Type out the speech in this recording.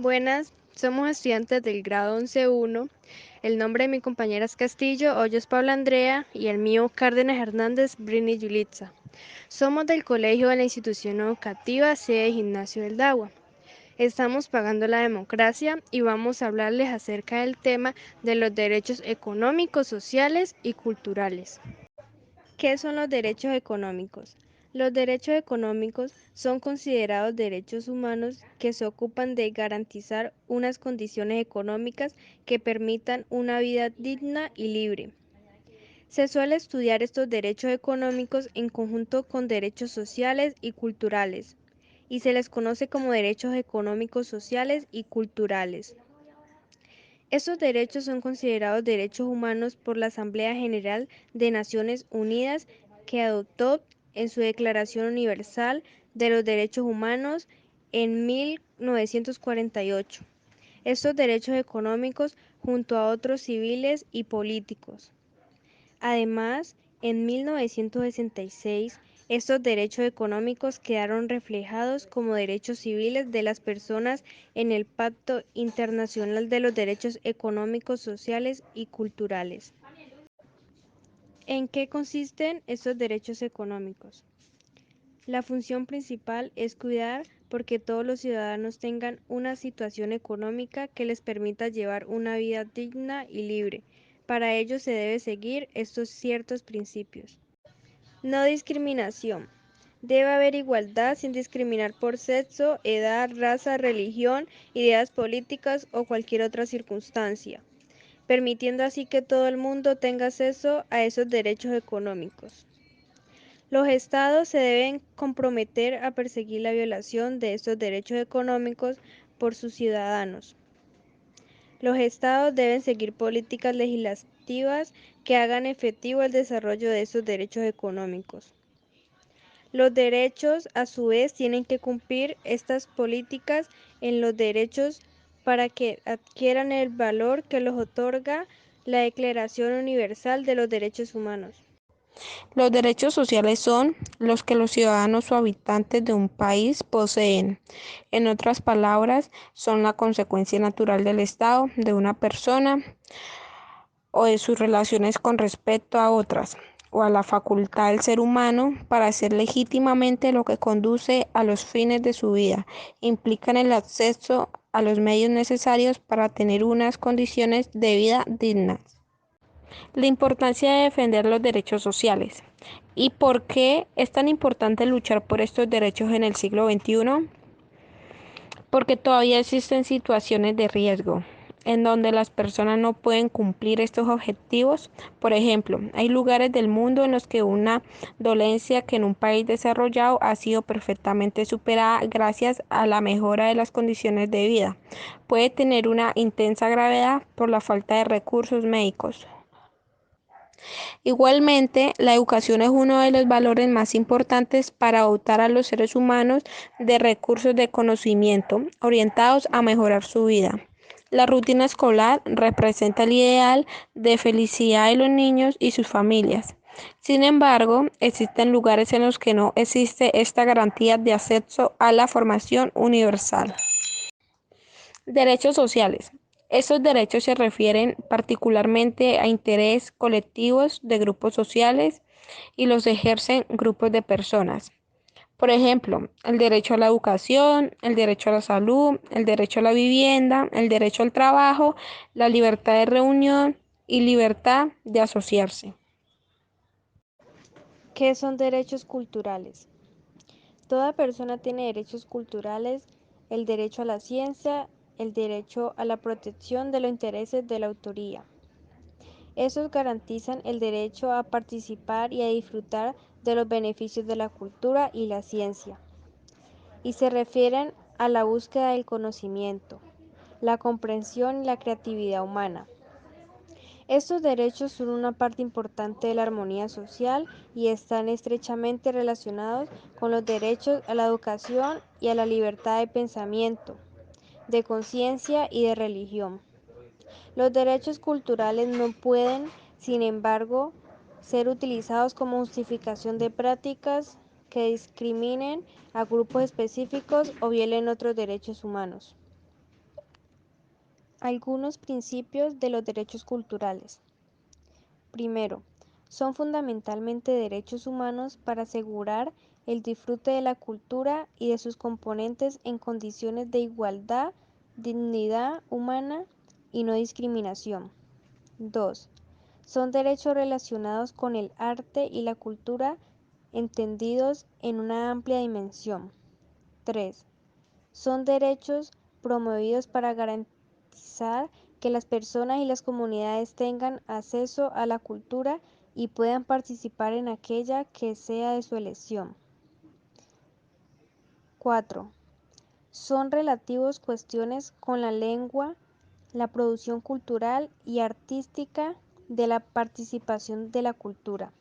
Buenas, somos estudiantes del grado 11.1. El nombre de mi compañera es Castillo, Hoyos Paula Andrea y el mío Cárdenas Hernández Brini Yulitza. Somos del colegio de la institución educativa sede Gimnasio del Dagua. Estamos pagando la democracia y vamos a hablarles acerca del tema de los derechos económicos, sociales y culturales. ¿Qué son los derechos económicos? Los derechos económicos son considerados derechos humanos que se ocupan de garantizar unas condiciones económicas que permitan una vida digna y libre. Se suele estudiar estos derechos económicos en conjunto con derechos sociales y culturales, y se les conoce como derechos económicos, sociales y culturales. Estos derechos son considerados derechos humanos por la Asamblea General de Naciones Unidas, que adoptó en su Declaración Universal de los Derechos Humanos en 1948. Estos derechos económicos junto a otros civiles y políticos. Además, en 1966, estos derechos económicos quedaron reflejados como derechos civiles de las personas en el Pacto Internacional de los Derechos Económicos, Sociales y Culturales. ¿En qué consisten estos derechos económicos? La función principal es cuidar porque todos los ciudadanos tengan una situación económica que les permita llevar una vida digna y libre. Para ello se debe seguir estos ciertos principios. No discriminación. Debe haber igualdad sin discriminar por sexo, edad, raza, religión, ideas políticas o cualquier otra circunstancia, permitiendo así que todo el mundo tenga acceso a esos derechos económicos. Los estados se deben comprometer a perseguir la violación de estos derechos económicos por sus ciudadanos. Los estados deben seguir políticas legislativas que hagan efectivo el desarrollo de estos derechos económicos. Los derechos, a su vez, tienen que cumplir estas políticas en los derechos para que adquieran el valor que los otorga la Declaración Universal de los Derechos Humanos. Los derechos sociales son los que los ciudadanos o habitantes de un país poseen. En otras palabras, son la consecuencia natural del estado de una persona o de sus relaciones con respecto a otras, o a la facultad del ser humano para hacer legítimamente lo que conduce a los fines de su vida. Implican el acceso a los medios necesarios para tener unas condiciones de vida dignas. La importancia de defender los derechos sociales. ¿Y por qué es tan importante luchar por estos derechos en el siglo XXI? Porque todavía existen situaciones de riesgo en donde las personas no pueden cumplir estos objetivos. Por ejemplo, hay lugares del mundo en los que una dolencia que en un país desarrollado ha sido perfectamente superada gracias a la mejora de las condiciones de vida. Puede tener una intensa gravedad por la falta de recursos médicos. Igualmente, la educación es uno de los valores más importantes para dotar a los seres humanos de recursos de conocimiento orientados a mejorar su vida. La rutina escolar representa el ideal de felicidad de los niños y sus familias. Sin embargo, existen lugares en los que no existe esta garantía de acceso a la formación universal. Derechos sociales. Estos derechos se refieren particularmente a intereses colectivos de grupos sociales y los ejercen grupos de personas. Por ejemplo, el derecho a la educación, el derecho a la salud, el derecho a la vivienda, el derecho al trabajo, la libertad de reunión y libertad de asociarse. ¿Qué son derechos culturales? Toda persona tiene derechos culturales, el derecho a la ciencia, el derecho a la protección de los intereses de la autoría. Estos garantizan el derecho a participar y a disfrutar de los beneficios de la cultura y la ciencia, y se refieren a la búsqueda del conocimiento, la comprensión y la creatividad humana. Estos derechos son una parte importante de la armonía social y están estrechamente relacionados con los derechos a la educación y a la libertad de pensamiento, de conciencia y de religión. Los derechos culturales no pueden, sin embargo, ser utilizados como justificación de prácticas que discriminen a grupos específicos o violen otros derechos humanos. Algunos principios de los derechos culturales. Primero, son fundamentalmente derechos humanos para asegurar el disfrute de la cultura y de sus componentes en condiciones de igualdad, dignidad humana y no discriminación. 2. Son derechos relacionados con el arte y la cultura entendidos en una amplia dimensión. 3. Son derechos promovidos para garantizar que las personas y las comunidades tengan acceso a la cultura y puedan participar en aquella que sea de su elección. 4. Son relativos cuestiones con la lengua, la producción cultural y artística de la participación de la cultura.